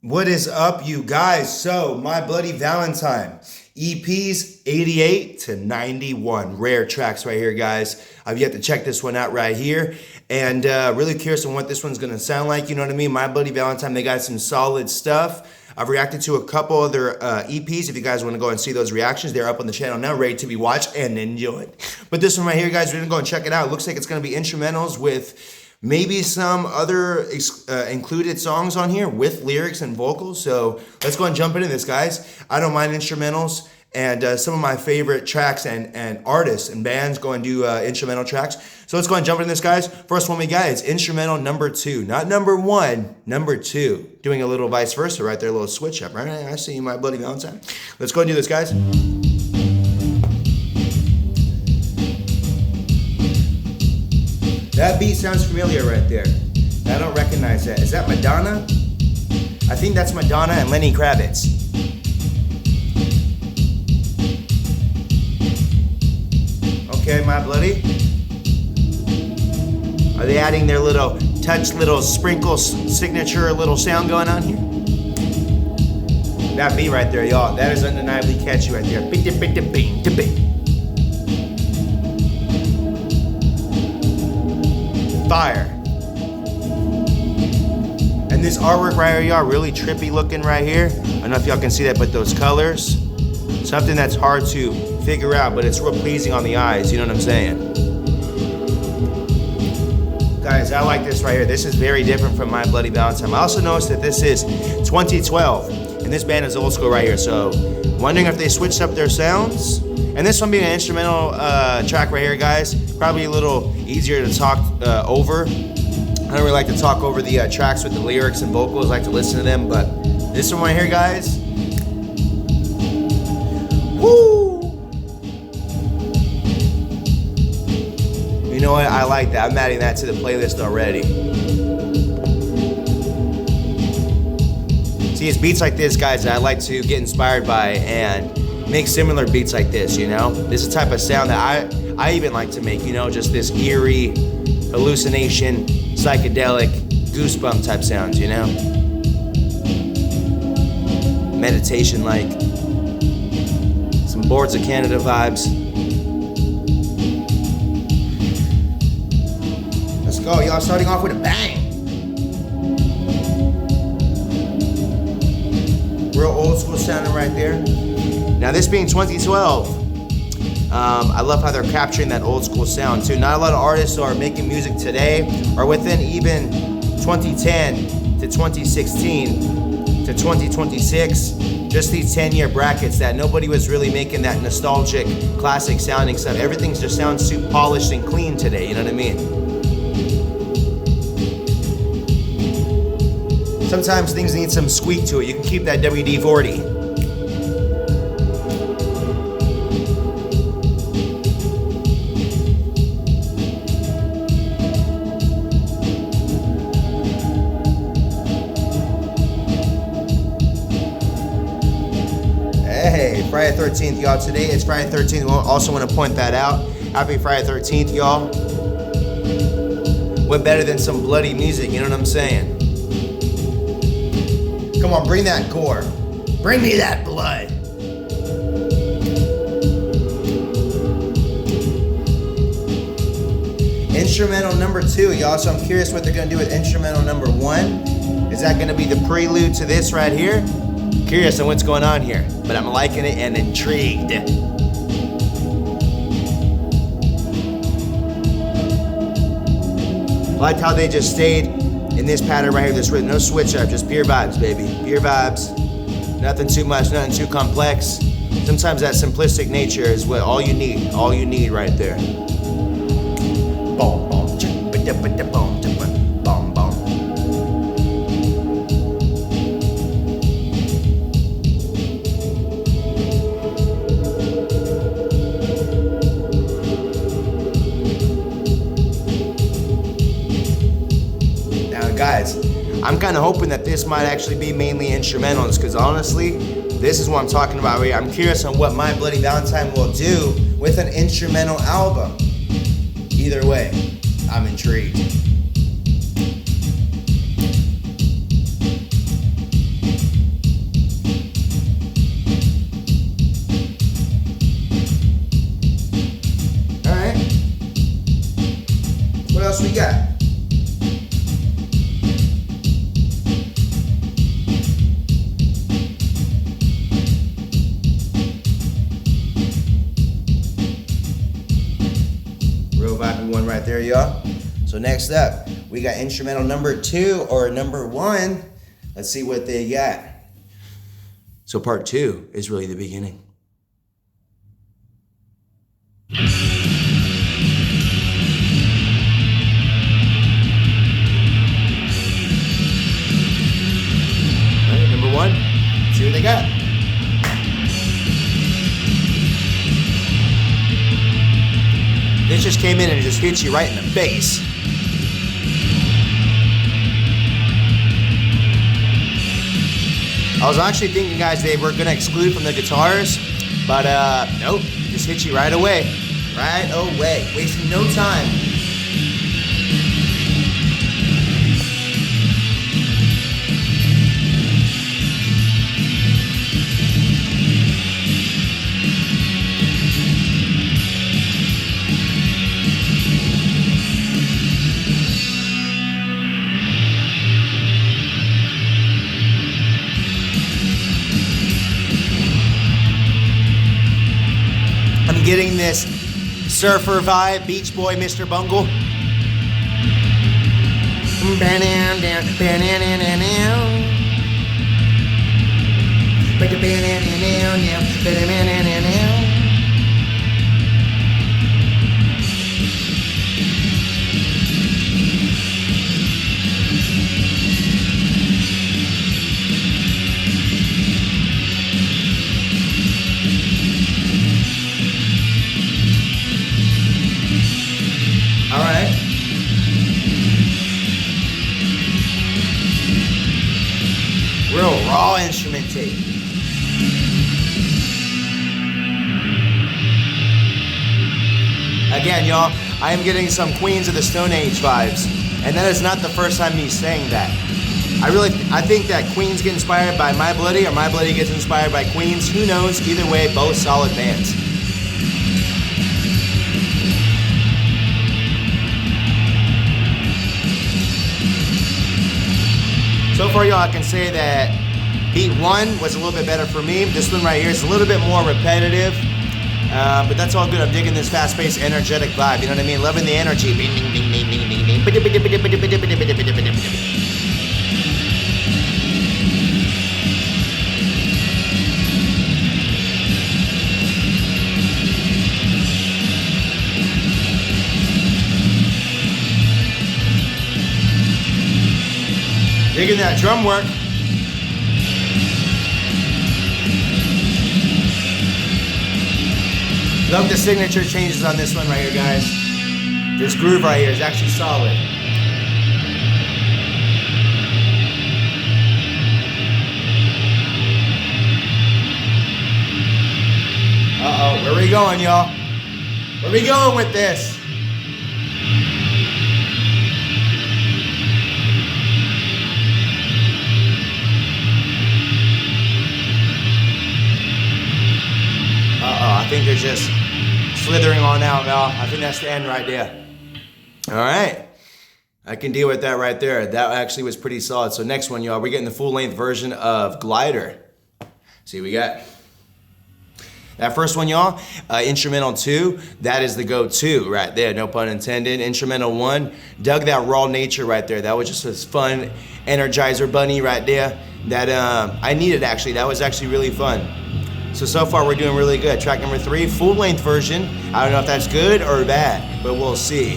What is up, you guys? So, My Bloody Valentine, EPs 88 to 91. Rare tracks right here, guys. I've yet to check this one out right here. And really curious on what this one's going to sound like. You know what I mean? My Bloody Valentine, they got some solid stuff. I've reacted to a couple other EPs. If you guys want to go and see those reactions, they're up on the channel now, ready to be watched and enjoyed. But this one right here, guys, we're going to go and check it out. It looks like it's going to be instrumentals with maybe some other included songs on here with lyrics and vocals. So let's go and jump into this, guys. I don't mind instrumentals, and some of my favorite tracks and artists and bands go and do instrumental tracks. So let's go and jump into this, guys. First one we got is instrumental number 2, not number 1, number 2. Doing a little vice versa right there, a little switch up. Right, I see you, My Bloody Valentine. Let's go and do this, guys. That beat sounds familiar right there. I don't recognize that. Is that Madonna? I think that's Madonna and Lenny Kravitz. Okay, My Bloody. Are they adding their little touch, little sprinkle, signature, little sound going on here? That beat right there, y'all. That is undeniably catchy right there. Fire. And this artwork right here, y'all, really trippy looking right here. I don't know if y'all can see that, but those colors, something that's hard to figure out, but it's real pleasing on the eyes, you know what I'm saying? Guys, I like this right here. This is very different from My Bloody Valentine. I also noticed that this is 2012, and this band is old school right here, so wondering if they switched up their sounds. And this one being an instrumental track right here, guys, probably a little easier to talk over. I don't really like to talk over the tracks with the lyrics and vocals. I like to listen to them, but this one right here, guys, woo! You know what? I like that. I'm adding that to the playlist already. See, it's beats like this, guys, that I like to get inspired by and make similar beats like this, you know? This is the type of sound that I even like to make, you know, just this eerie, hallucination, psychedelic, goosebump type sounds, you know? Meditation-like. Some Boards of Canada vibes. Let's go, y'all, starting off with a bang. Real old school sounding right there. Now this being 2012, I love how they're capturing that old school sound too. Not a lot of artists are making music today or within even 2010 to 2016 to 2026, just these 10-year brackets that nobody was really making that nostalgic, classic sounding stuff. Everything just sounds too polished and clean today, you know what I mean? Sometimes things need some squeak to it. You can keep that WD-40. Hey, Friday 13th, y'all. Today is Friday 13th. We also want to point that out. Happy Friday 13th, y'all. What better than some bloody music, you know what I'm saying? Come on, bring that gore. Bring me that blood. Instrumental number 2, y'all. So I'm curious what they're going to do with instrumental number 1. Is that going to be the prelude to this right here? Curious on what's going on here, but I'm liking it and intrigued. I like how they just stayed in this pattern right here. This with no switch up, just pure vibes, baby. Pure vibes. Nothing too much, nothing too complex. Sometimes that simplistic nature is what all you need. All you need right there. Boom, boom, boom, boom. Guys, I'm kind of hoping that this might actually be mainly instrumentals, because honestly, this is what I'm talking about right here. I'm curious on what My Bloody Valentine will do with an instrumental album. Either way, I'm intrigued. there, y'all. So next up, we got instrumental number 2 or number 1. Let's see what they got. So part 2 is really the beginning. All right, number 1. Let's see what they got. This just came in and it just hits you right in the face. I was actually thinking, guys, they were gonna exclude from the guitars, but nope, just hit you right away. Right away, wasting no time. I'm getting this surfer vibe, Beach Boy, Mr. Bungle. All right. Real raw instrumentation. Again, y'all, I am getting some Queens of the Stone Age vibes, and that is not the first time he's saying that. I think that Queens get inspired by My Bloody, or My Bloody gets inspired by Queens. Who knows? Either way, both solid bands. So far, y'all, I can say that beat 1 was a little bit better for me. This one right here is a little bit more repetitive, but that's all good. I'm digging this fast-paced, energetic vibe. You know what I mean? Loving the energy. Digging that drum work. Love the signature changes on this one right here, guys. This groove right here is actually solid. Uh-oh, where are we going, y'all? Where are we going with this? I think they're just slithering on out, y'all. I think that's the end right there. All right. I can deal with that right there. That actually was pretty solid. So next one, y'all, we're getting the full-length version of Glider. See what we got. That first one, y'all, instrumental 2, that is the go-to right there, no pun intended. Instrumental 1, dug that raw nature right there. That was just a fun Energizer bunny right there that I needed, actually. That was actually really fun. So far we're doing really good. Track number 3, full-length version. I don't know if that's good or bad, but we'll see.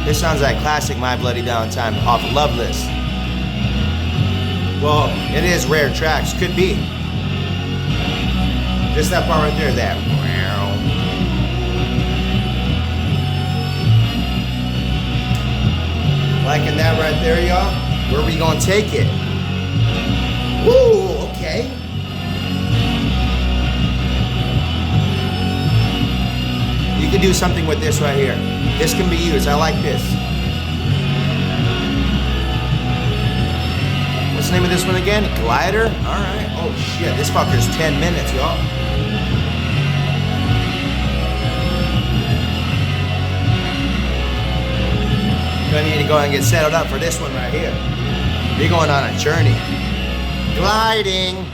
This sounds like classic My Bloody Valentine off Loveless. Well, it is rare tracks, could be. Just that part right there, that. Liking that right there, y'all. Where are we gonna take it? Woo, okay. You can do something with this right here. This can be used. I like this. What's the name of this one again? Glider? Alright. Oh shit, this fucker's 10 minutes, y'all. Gonna need to go and get settled up for this one right here. We're going on a journey. Gliding.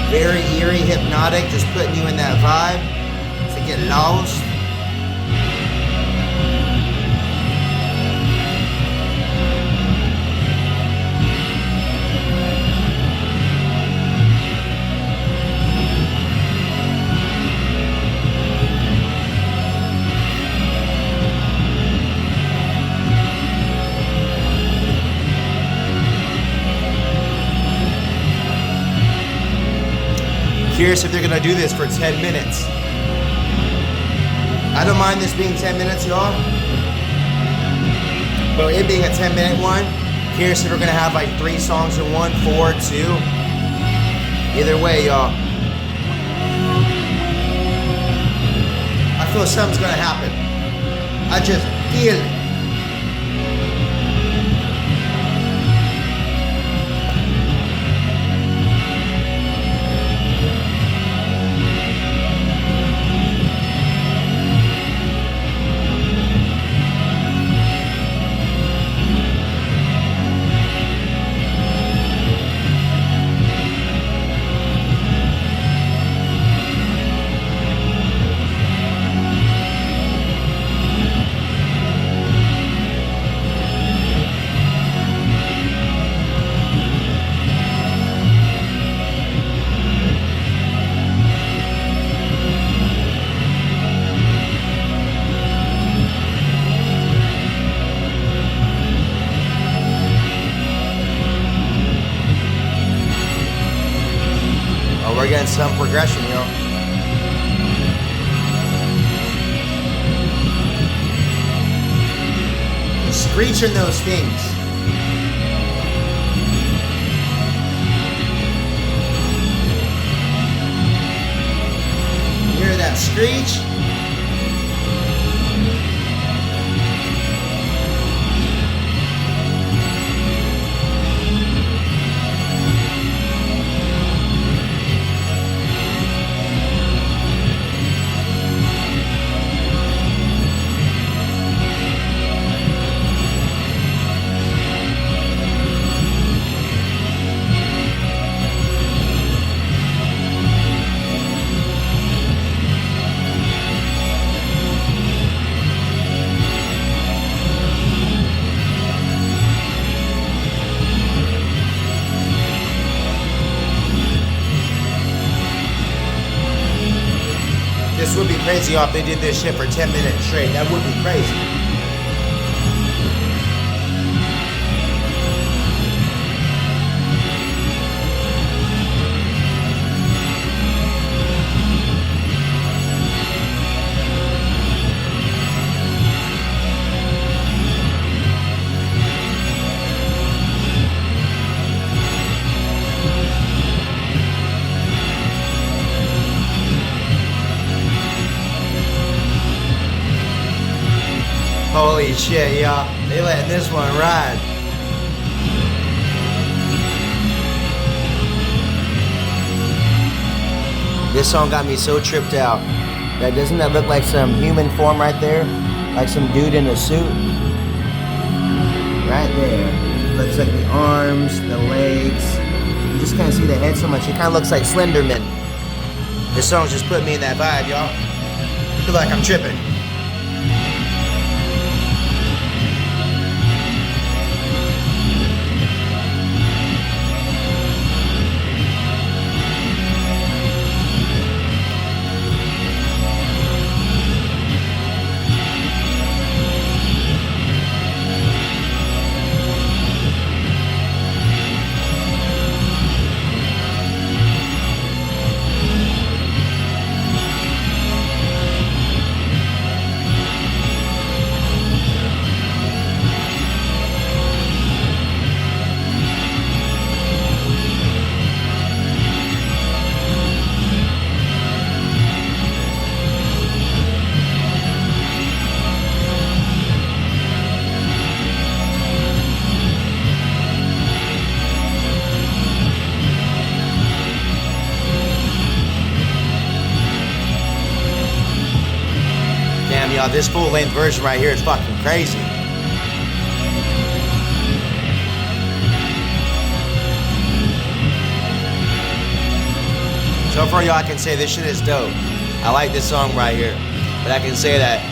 Very eerie, hypnotic, just putting you in that vibe to get lost. Curious if they're gonna do this for 10 minutes. I don't mind this being 10 minutes, y'all. But it being a 10-minute one, curious if we're gonna have like 3 songs in one, 4, 2. Either way, y'all. I feel something's gonna happen. I just feel it. We're getting some progression, yo. Screeching those things. You hear that screech? This would be crazy if they did this shit for 10 minutes straight. That would be crazy. Holy shit, y'all. They letting this one ride. This song got me so tripped out. Doesn't that look like some human form right there? Like some dude in a suit? Right there. Looks like the arms, the legs. You just can't see the head so much. It kind of looks like Slenderman. This song's just putting me in that vibe, y'all. I feel like I'm tripping. Y'all, this full-length version right here is fucking crazy. So far, y'all, I can say this shit is dope. I like this song right here. But I can say that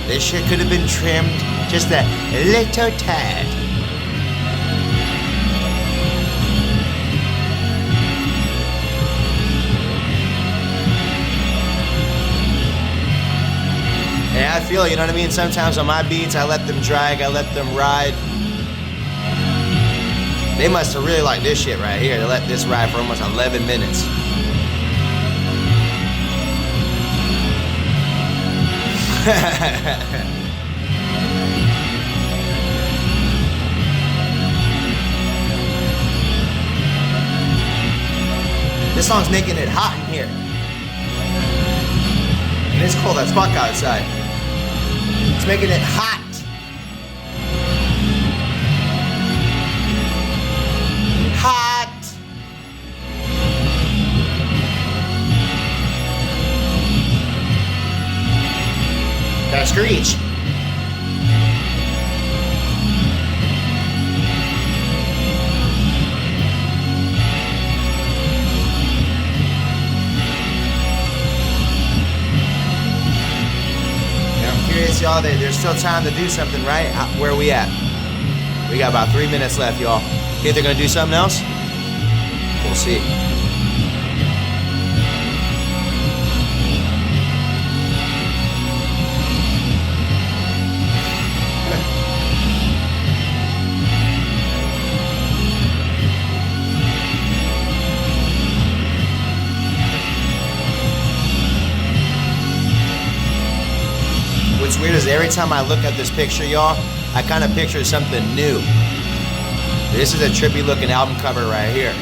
this shit could have been trimmed just a little tad. And I feel, you know what I mean? Sometimes on my beats, I let them drag, I let them ride. They must have really liked this shit right here. They let this ride for almost 11 minutes. This song's making it hot in here. And it's cold as fuck outside. It's making it hot. Hot. Gotta screech. Y'all, there's still time to do something, right? Where are we at? We got about 3 minutes left, y'all. Think they're gonna do something else? We'll see. What's weird is every time I look at this picture, y'all, I kind of picture something new. This is a trippy looking album cover right here.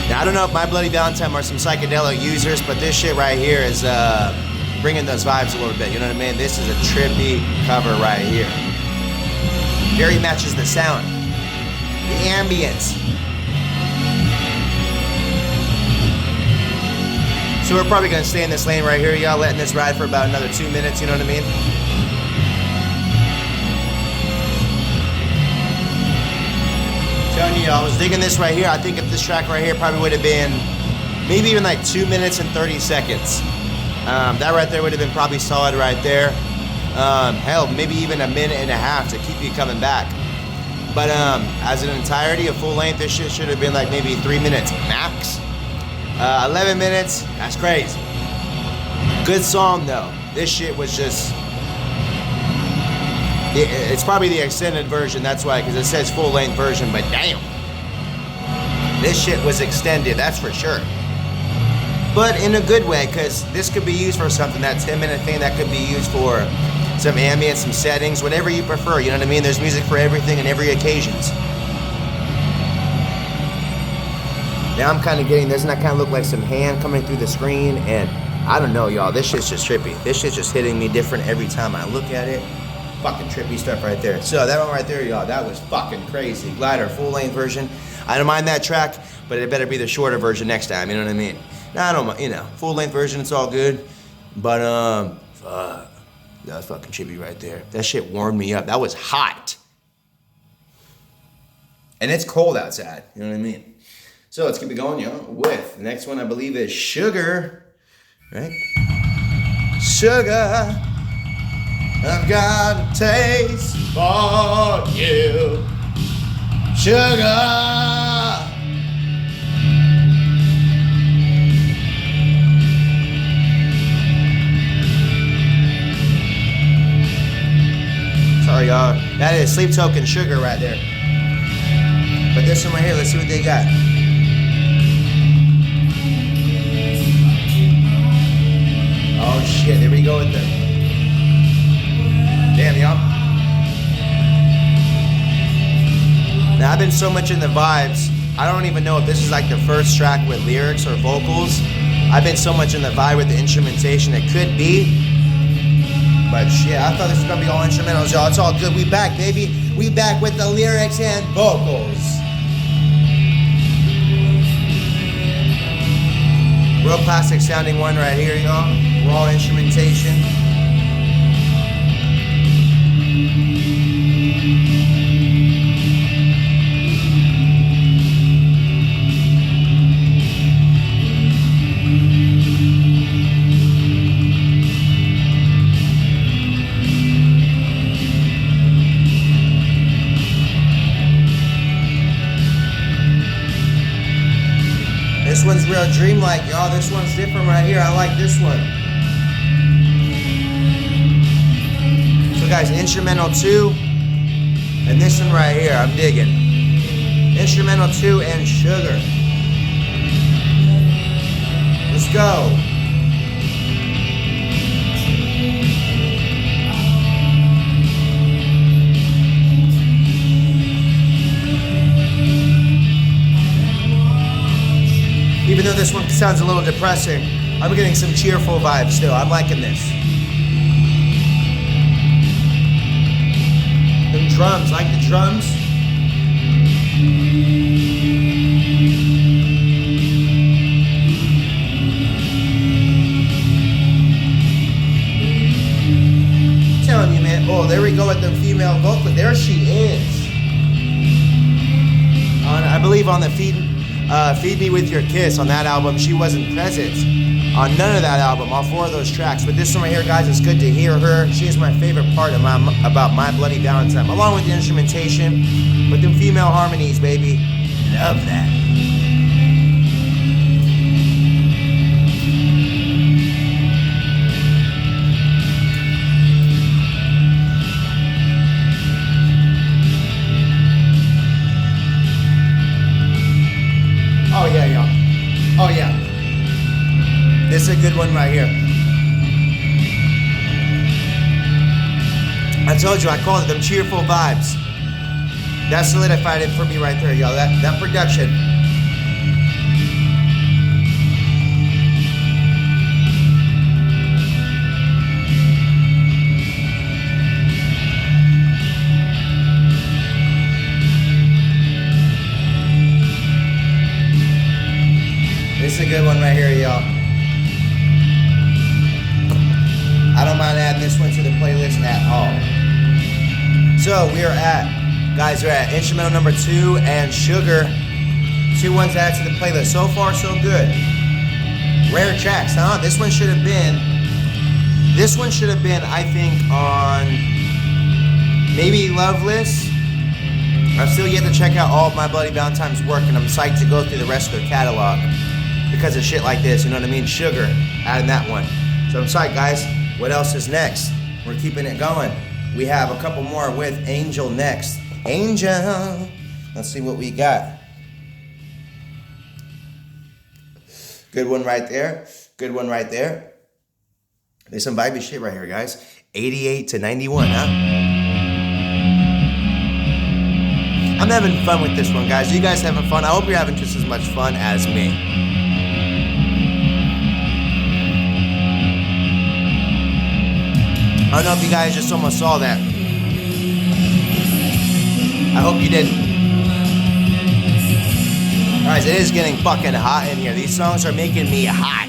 Now, I don't know if My Bloody Valentine are some psychedelic users, but this shit right here is bringing those vibes a little bit, you know what I mean? This is a trippy cover right here. Very matches the sound, the ambience. So we're probably gonna stay in this lane right here, y'all, letting this ride for about another 2 minutes, you know what I mean? Telling you, I was digging this right here. I think if this track right here probably would have been maybe even like 2 minutes and 30 seconds. That right there would have been probably solid right there. Hell, maybe even a minute and a half to keep you coming back. But as an entirety, a full length, this shit should have been like maybe 3 minutes max. 11 minutes, that's crazy. Good song though. This shit was just, it's probably the extended version, that's why, because it says full length version, but damn. This shit was extended, that's for sure. But in a good way, because this could be used for something, that 10-minute thing, that could be used for some ambience, some settings, whatever you prefer, you know what I mean? There's music for everything and every occasions. Now I'm kind of getting, doesn't that kind of look like some hand coming through the screen? And I don't know, y'all, this shit's just trippy. This shit's just hitting me different every time I look at it. Fucking trippy stuff right there. So that one right there, y'all, that was fucking crazy. Glider, full length version. I don't mind that track, but it better be the shorter version next time, you know what I mean? Now I don't mind, you know, full length version, it's all good. But, fuck. That was fucking trippy right there. That shit warmed me up. That was hot. And it's cold outside, you know what I mean? So let's keep it going, y'all, with the next one I believe is Sugar, right? Sugar, I've got a taste for you. Sugar. Sorry, y'all. That is Sleep Token Sugar right there. But this one right here, let's see what they got. Oh shit, there we go with the... Damn, y'all. Now I've been so much in the vibes, I don't even know if this is like the first track with lyrics or vocals. I've been so much in the vibe with the instrumentation, it could be. But shit, I thought this was gonna be all instrumentals, y'all. It's all good, we back, baby. We back with the lyrics and vocals. Real classic sounding one right here, y'all. Raw instrumentation. This one's real dreamlike, y'all. This one's different right here. I like this one. So guys, instrumental 2, and this one right here, I'm digging. Instrumental 2 and Sugar. Let's go. Even though this one sounds a little depressing, I'm getting some cheerful vibes still. I'm liking this. The drums, like the drums. I'm telling you, man. Oh, there we go with the female vocal. There she is. I believe on the Feed Me With Your Kiss, on that album, she wasn't present on none of that album, all 4 of those tracks. But this one right here, guys, it's good to hear her. She is my favorite part of about My Bloody Valentine, along with the instrumentation, but them female harmonies, baby. Love that. Oh yeah, y'all. Oh yeah. This is a good one right here. I told you, I called it them cheerful vibes. That solidified it for me right there, y'all. That production. This is a good one right here, y'all. I don't mind adding this one to the playlist at all. So we are at, guys, we're at instrumental number 2 and Sugar. 2 ones added to the playlist. So far, so good. Rare tracks, huh? This one should have been, I think, on maybe Loveless. I've still yet to check out all of My Bloody Valentine's work, and I'm psyched to go through the rest of their catalog because of shit like this, you know what I mean? Sugar, adding that one. So I'm psyched, guys. What else is next? We're keeping it going. We have a couple more with Angel next. Angel. Let's see what we got. Good one right there. Good one right there. There's some vibey shit right here, guys. 88 to 91, huh? I'm having fun with this one, guys. Are you guys having fun? I hope you're having just as much fun as me. I don't know if you guys just almost saw that. I hope you didn't. Guys, it is getting fucking hot in here. These songs are making me hot.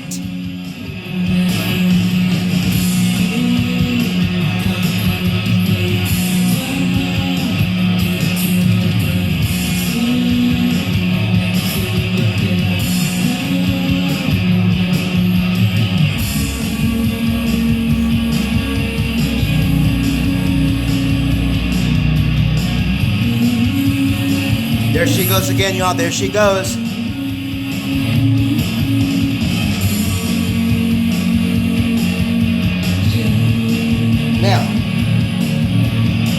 There she goes again, y'all. There she goes. Now,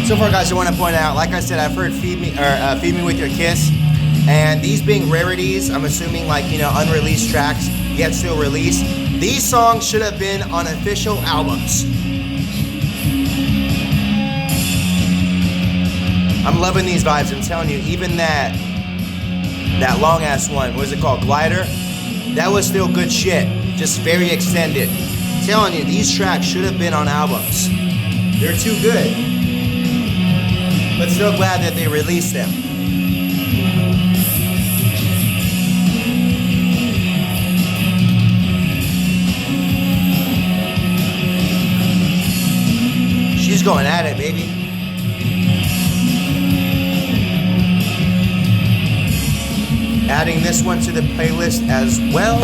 so far, guys, I want to point out, like I said, I've heard Feed Me With Your Kiss, and these being rarities, I'm assuming like, you know, unreleased tracks, yet still released. These songs should have been on official albums. I'm loving these vibes. I'm telling you, even that long ass one, what is it called, Glider? That was still good shit, just very extended. I'm telling you, these tracks should have been on albums. They're too good. But still glad that they released them. She's going at it, baby. Adding this one to the playlist as well.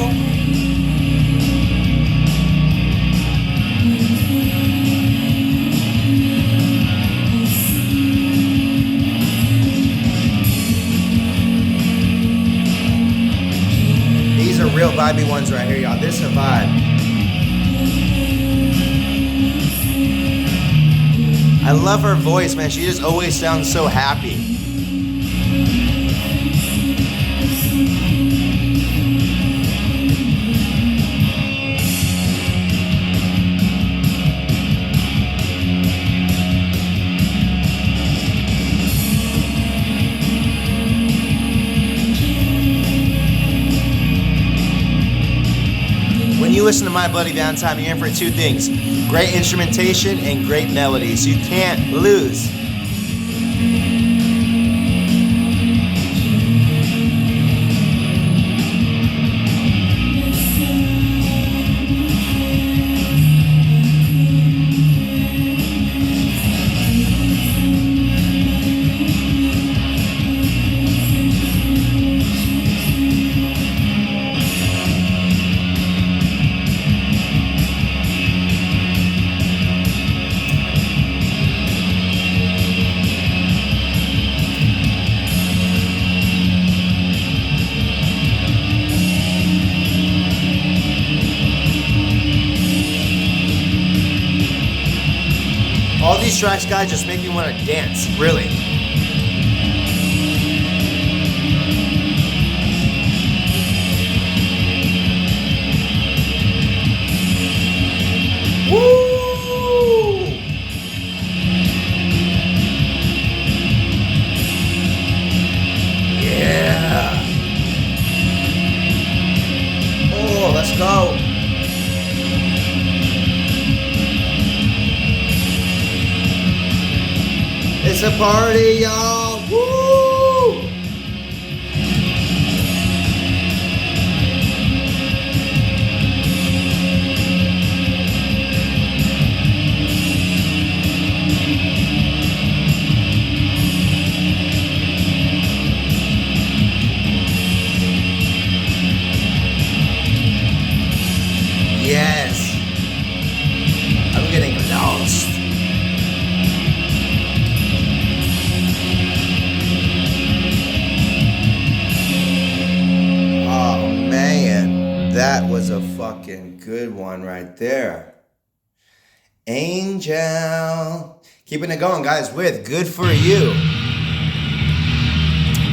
These real vibey ones right here, y'all. This is a vibe. I love her voice, man. She just always sounds so happy. When you listen to My Bloody Valentine, you're in for two things: great instrumentation and great melodies. You can't lose. All these tracks, guys, just make me want to dance, really. Woo! Yeah! Oh, let's go! It's a party, y'all! Woo! Yes! I'm getting lost. That was a fucking good one right there. Angel. Keeping it going, guys, with Good For You.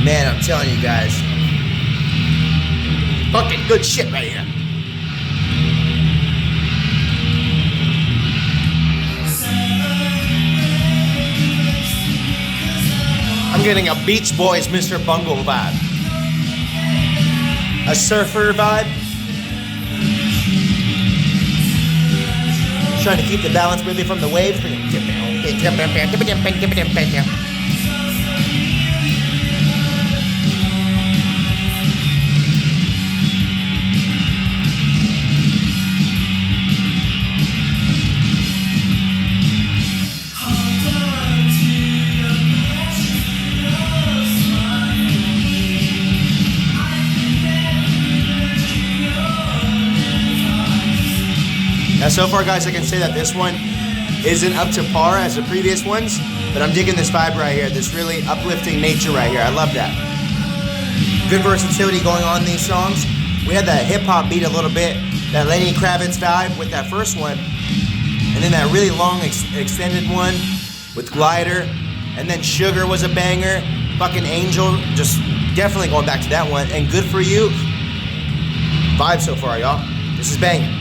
Man, I'm telling you guys. Fucking good shit right here. I'm getting a Beach Boys Mr. Bungle vibe. A surfer vibe. Trying to keep the balance really from the waves. Now, so far, guys, I can say that this one isn't up to par as the previous ones, but I'm digging this vibe right here, this really uplifting nature right here. I love that. Good versatility going on in these songs. We had that hip-hop beat a little bit, that Lenny Kravitz vibe with that first one, and then that really long extended one with Glider, and then Sugar was a banger. Fucking Angel, just definitely going back to that one. And Good For You, vibe so far, y'all. This is banging.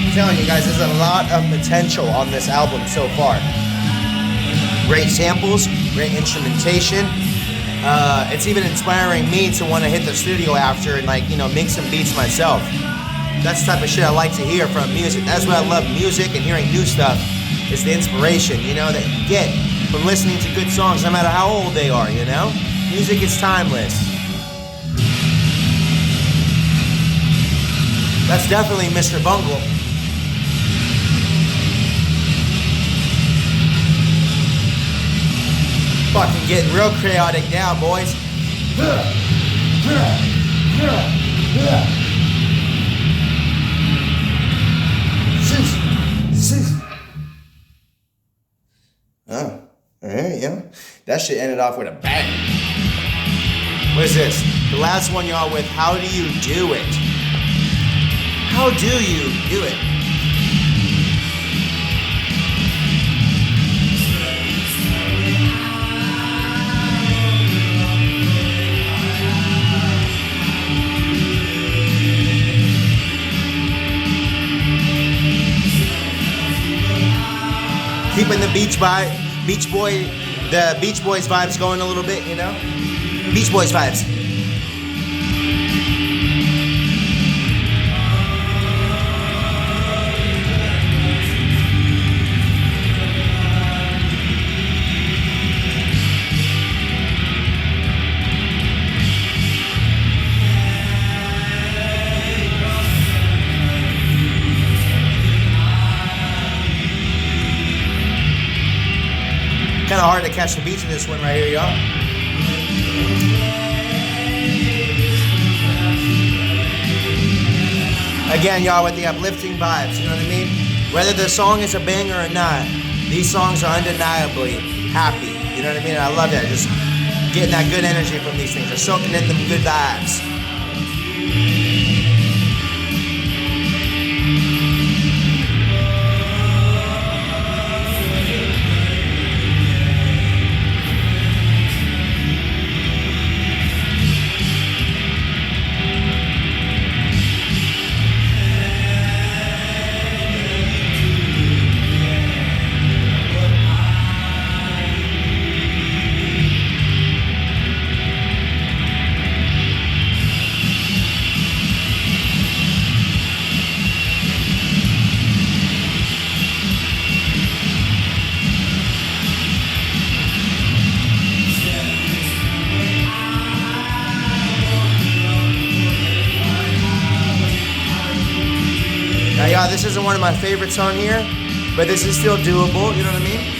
I'm telling you guys, there's a lot of potential on this album so far. Great samples, great instrumentation. It's even inspiring me to want to hit the studio after and, like, you know, make some beats myself. That's the type of shit I like to hear from music. That's why I love music and hearing new stuff. It's the inspiration, you know, that you get from listening to good songs, no matter how old they are, you know? Music is timeless. That's definitely Mr. Bungle. Fucking getting real chaotic now, boys. That shit ended off with a bang. What is this? The last one, y'all, with How Do You Do It? How do you do it? Keeping the Beach Boys vibes going a little bit, you know? Beach Boys vibes. Kind of hard to catch the beats in this one right here, y'all. Again, y'all, with the uplifting vibes, you know what I mean? Whether the song is a banger or not, these songs are undeniably happy. You know what I mean? And I love that. Just getting that good energy from these things. They're soaking in them good vibes. Now, y'all, this isn't one of my favorites on here, but this is still doable, you know what I mean?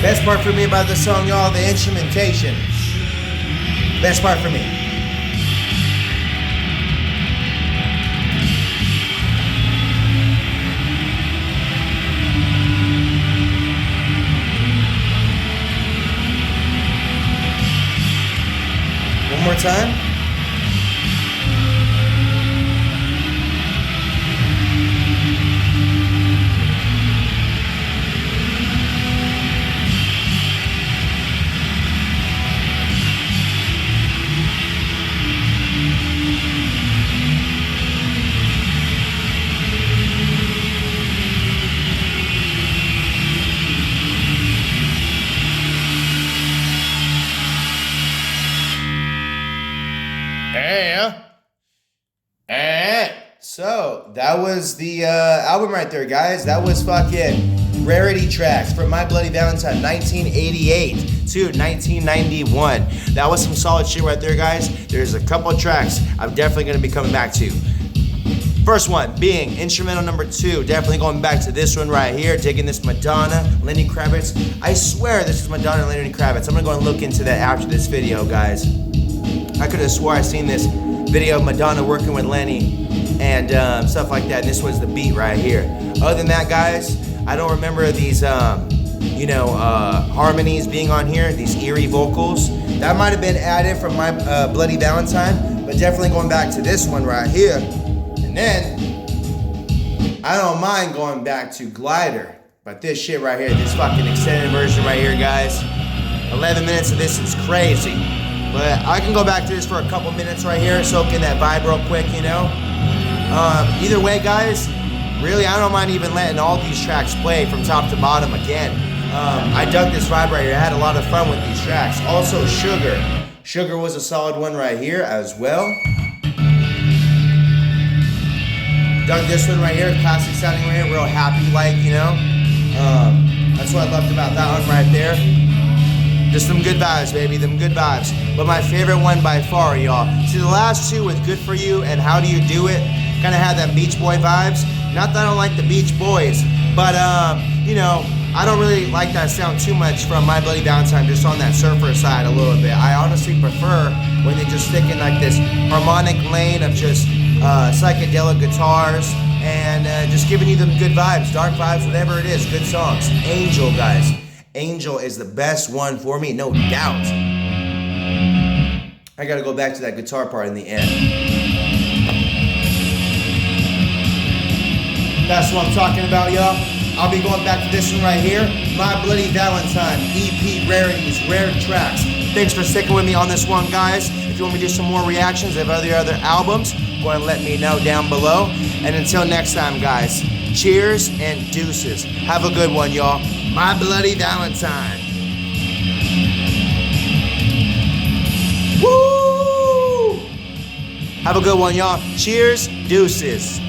Best part for me about this song, y'all, the instrumentation. Best part for me. One more time. So that was the album right there, guys. That was fucking Rarity Tracks from My Bloody Valentine, 1988 to 1991. That was some solid shit right there, guys. There's a couple of tracks I'm definitely going to be coming back to. First one being instrumental number 2. Definitely going back to this one right here. Digging this Madonna, Lenny Kravitz. I swear this is Madonna and Lenny Kravitz. I'm going to go and look into that after this video, guys. I could have swore I seen this video of Madonna working with Lenny and stuff like that. And this was the beat right here. Other than that, guys, I don't remember these, harmonies being on here, these eerie vocals. That might have been added from My Bloody Valentine, but definitely going back to this one right here. And then, I don't mind going back to Glider, but this shit right here, this fucking extended version right here, guys, 11 minutes of this is crazy. But I can go back to this for a couple minutes right here, soak in that vibe real quick, you know? Either way, guys, really, I don't mind even letting all these tracks play from top to bottom again. I dug this vibe right here. I had a lot of fun with these tracks. Also, Sugar. Sugar was a solid one right here as well. Dug this one right here, classic sounding right here, real happy like, you know? That's what I loved about that one right there. Just some good vibes, baby, them good vibes. But my favorite one by far, y'all. See, the last two with Good For You and How Do You Do It kind of had that Beach Boy vibes. Not that I don't like the Beach Boys, but you know, I don't really like that sound too much from My Bloody Valentine, just on that surfer side a little bit. I honestly prefer when they just stick in like this harmonic lane of just psychedelic guitars and just giving you them good vibes, dark vibes, whatever it is, good songs. Angel, guys. Angel is the best one for me, no doubt. I gotta go back to that guitar part in the end. That's what I'm talking about, y'all. I'll be going back to this one right here. My Bloody Valentine, EP Rarities, Rare Tracks. Thanks for sticking with me on this one, guys. If you want me to do some more reactions of other albums, go ahead and let me know down below. And until next time, guys, cheers and deuces. Have a good one, y'all. My Bloody Valentine. Woo! Have a good one, y'all. Cheers, deuces.